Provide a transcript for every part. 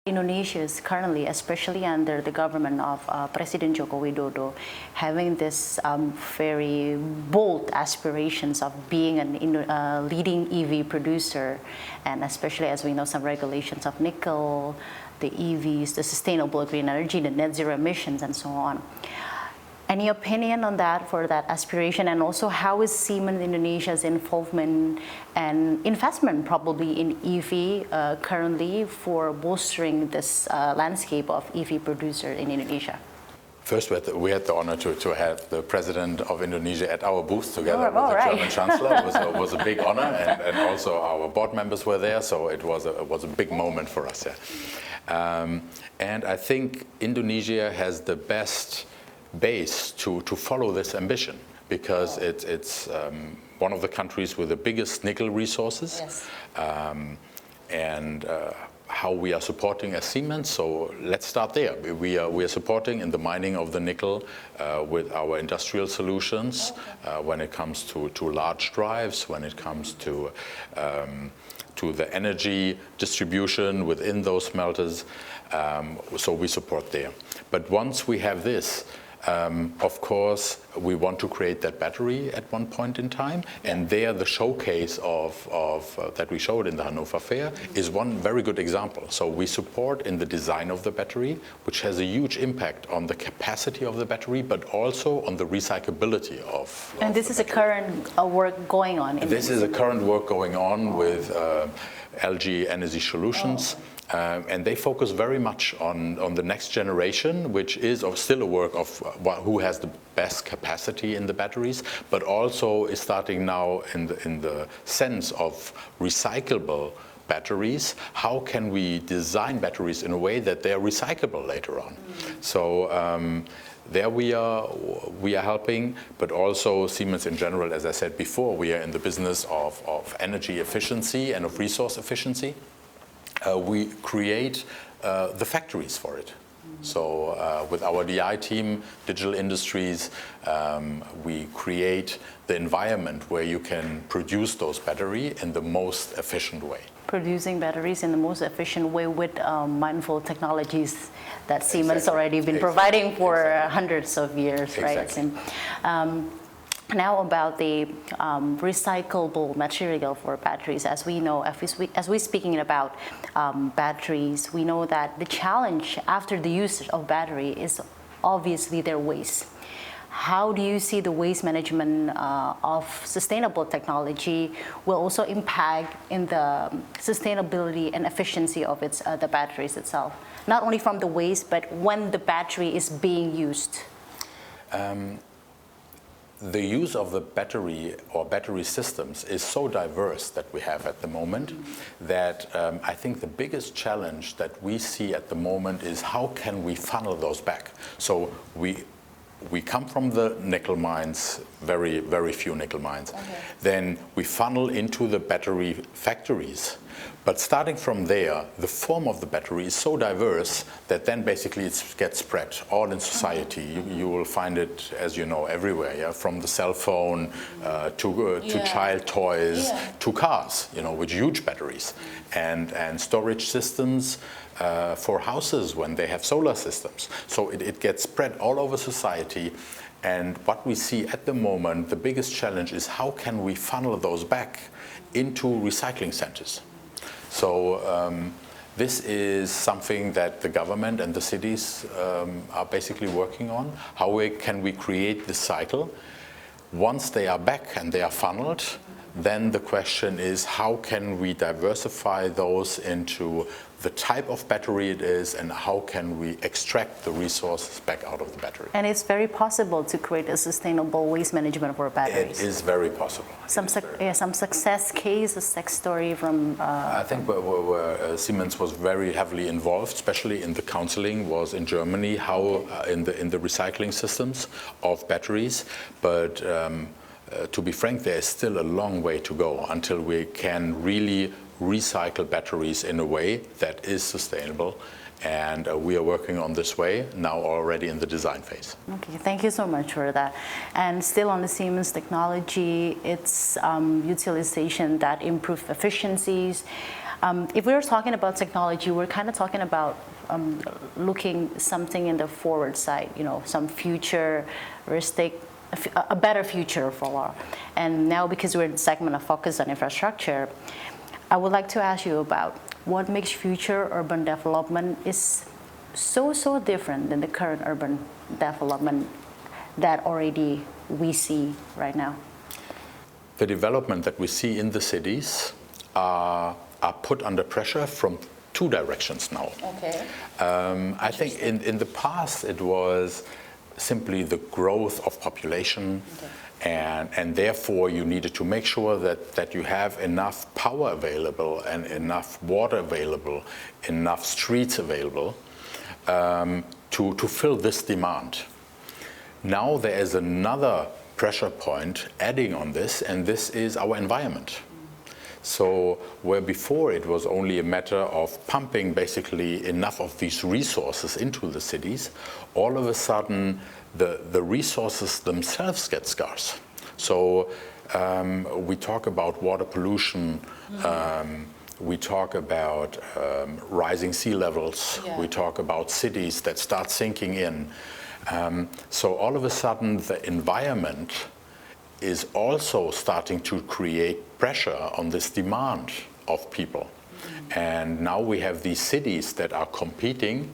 Indonesia is currently, especially under the government of Presiden Joko Widodo, having this very bold aspirations of being a leading EV producer, and especially as we know some regulations of nickel, the EVs, the sustainable green energy, the net zero emissions, and so on. Any opinion on that for that aspiration, and also how is Siemens Indonesia's involvement and investment probably in EV currently for bolstering this landscape of EV producer in Indonesia? First, we had the honor to have the President of Indonesia at our booth together with the right. German Chancellor. It was a big honor, and also our board members were there, so it was a big moment for us. Yeah. And I think Indonesia has the best base to follow this ambition, because it's one of the countries with the biggest nickel resources. Yes. And how we are supporting as Siemens. So let's start there. We are supporting in the mining of the nickel with our industrial solutions when it comes to large drives, when it comes to the energy distribution within those smelters. So we support there. But once we have this, of course, we want to create that battery at one point in time, and there the showcase of that we showed in the Hannover Fair is one very good example. So we support in the design of the battery, which has a huge impact on the capacity of the battery, but also on the recyclability of. And this is a current work going on. This is a current work going on with LG Energy Solutions. And they focus very much on the next generation, which is still a work of who has the best capacity in the batteries, but also is starting now in the sense of recyclable batteries. How can we design batteries in a way that they are recyclable later on? So there we are helping, but also Siemens in general, as I said before, we are in the business of energy efficiency and of resource efficiency. We create the factories for it. So with our DI team, Digital Industries, we create the environment where you can produce those batteries in the most efficient way. Producing batteries in the most efficient way with mindful technologies that Siemens already been providing for hundreds of years, right? Now about the recyclable material for batteries. As we know, as we're speaking about batteries, we know that the challenge after the use of battery is obviously their waste. How do you see the waste management of sustainable technology will also impact in the sustainability and efficiency of the batteries itself? Not only from the waste, but when the battery is being used. The use of the battery or battery systems is so diverse that we have at the moment that I think the biggest challenge that we see at the moment is how can we funnel those back. So we come from the nickel mines, very, very few nickel mines. Then we funnel into the battery factories. But starting from there, the form of the battery is so diverse that then basically it gets spread all in society. You will find it, as you know, everywhere, yeah? From the cell phone to child toys to cars, with huge batteries, and storage systems for houses when they have solar systems. So it gets spread all over society. And what we see at the moment, the biggest challenge is how can we funnel those back into recycling centers. So this is something that the government and the cities are basically working on. How can we create this cycle? Once they are back and they are funneled, then the question is how can we diversify those into the type of battery it is, and how can we extract the resources back out of the battery. And it's very possible to create a sustainable waste management for batteries. It is very possible. Some success case, a success story from... I think where Siemens was very heavily involved, especially in the counseling, was in Germany, how in the recycling systems of batteries. But to be frank, there is still a long way to go until we can really recycle batteries in a way that is sustainable, and we are working on this way now already in the design phase. Okay, thank you so much for that. And still on the Siemens technology, its utilization that improve efficiencies. If we're talking about technology, we're kind of talking about looking something in the forward side, some futuristic, a better future for all. And now, because we're in the segment of Focus on Infrastructure, I would like to ask you about what makes future urban development is so different than the current urban development that already we see right now. The development that we see in the cities are put under pressure from two directions now. Okay. I think in the past it was simply the growth of population, and therefore you needed to make sure that you have enough power available and enough water available, enough streets available to fill this demand. Now there is another pressure point adding on this, and this is our environment. So where before it was only a matter of pumping basically enough of these resources into the cities, all of a sudden the resources themselves get scarce. So we talk about water pollution, we talk about rising sea levels, we talk about cities that start sinking in. So all of a sudden the environment is also starting to create pressure on this demand of people. And now we have these cities that are competing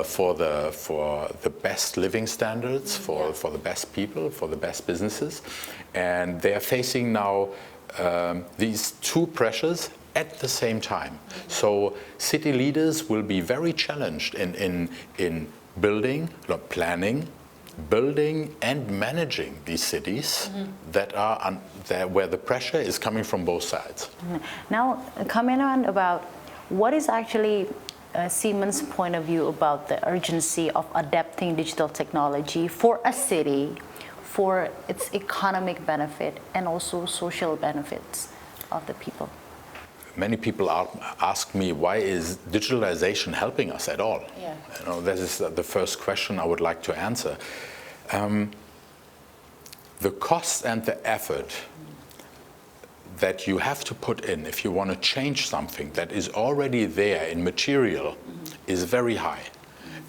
for the best living standards, for the best people, for the best businesses. And they are facing now these two pressures at the same time. So city leaders will be very challenged in building, planning, building and managing these cities that are where the pressure is coming from both sides. Now, comment on about what is actually Siemens' point of view about the urgency of adapting digital technology for a city, for its economic benefit and also social benefits of the people. Many people ask me, why is digitalization helping us at all? Yeah. That is the first question I would like to answer. The cost and the effort that you have to put in if you want to change something that is already there in material is very high.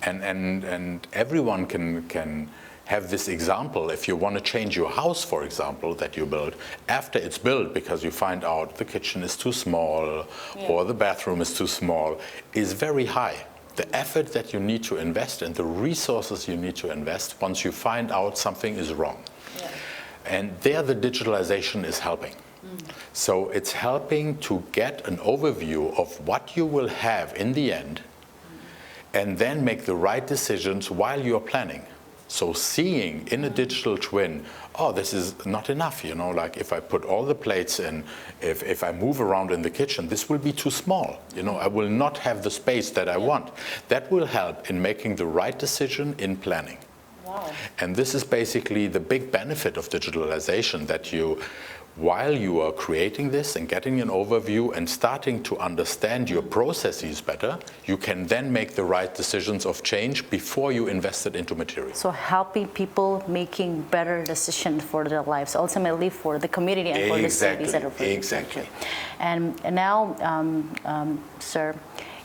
And everyone can have this example. If you want to change your house, for example, that you build, after it's built, because you find out the kitchen is too small or the bathroom is too small, is very high. The effort that you need to invest and the resources you need to invest once you find out something is wrong. Yeah. And there the digitalization is helping. So it's helping to get an overview of what you will have in the end and then make the right decisions while you're planning. So seeing in a digital twin, oh, this is not enough, like if I put all the plates in, if I move around in the kitchen, this will be too small. I will not have the space that I want. That will help in making the right decision in planning. Wow. And this is basically the big benefit of digitalization, that while you are creating this and getting an overview and starting to understand your processes better, you can then make the right decisions of change before you invest it into material. So helping people making better decisions for their lives, ultimately for the community and for the cities that are present. Exactly. And now, sir,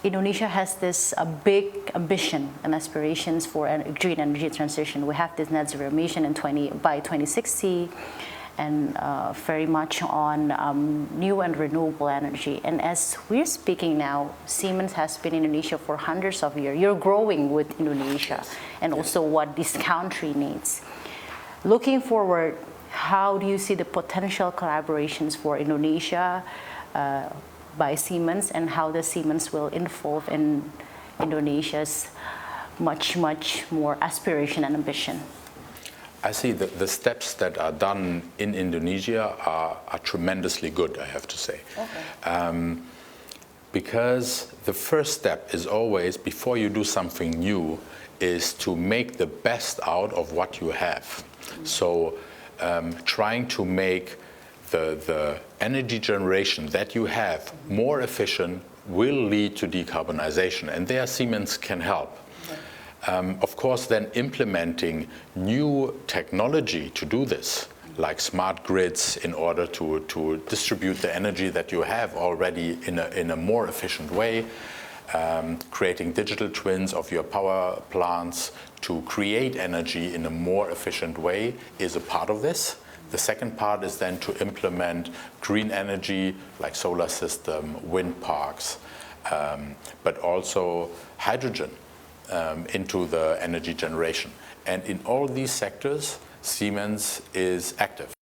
Indonesia has this big ambition and aspirations for a green energy transition. We have this net zero emission by 2060. And very much on new and renewable energy. And as we're speaking now, Siemens has been in Indonesia for hundreds of years. You're growing with Indonesia and also what this country needs. Looking forward, how do you see the potential collaborations for Indonesia by Siemens, and how the Siemens will involve in Indonesia's much more aspiration and ambition? I see the steps that are done in Indonesia are tremendously good, I have to say. Okay. Because the first step is always, before you do something new, is to make the best out of what you have. So trying to make the energy generation that you have more efficient will lead to decarbonization, and there Siemens can help. Of course, then implementing new technology to do this like smart grids in order to distribute the energy that you have already in a more efficient way. Creating digital twins of your power plants to create energy in a more efficient way is a part of this. The second part is then to implement green energy like solar system, wind parks, but also hydrogen into the energy generation. And in all these sectors, Siemens is active.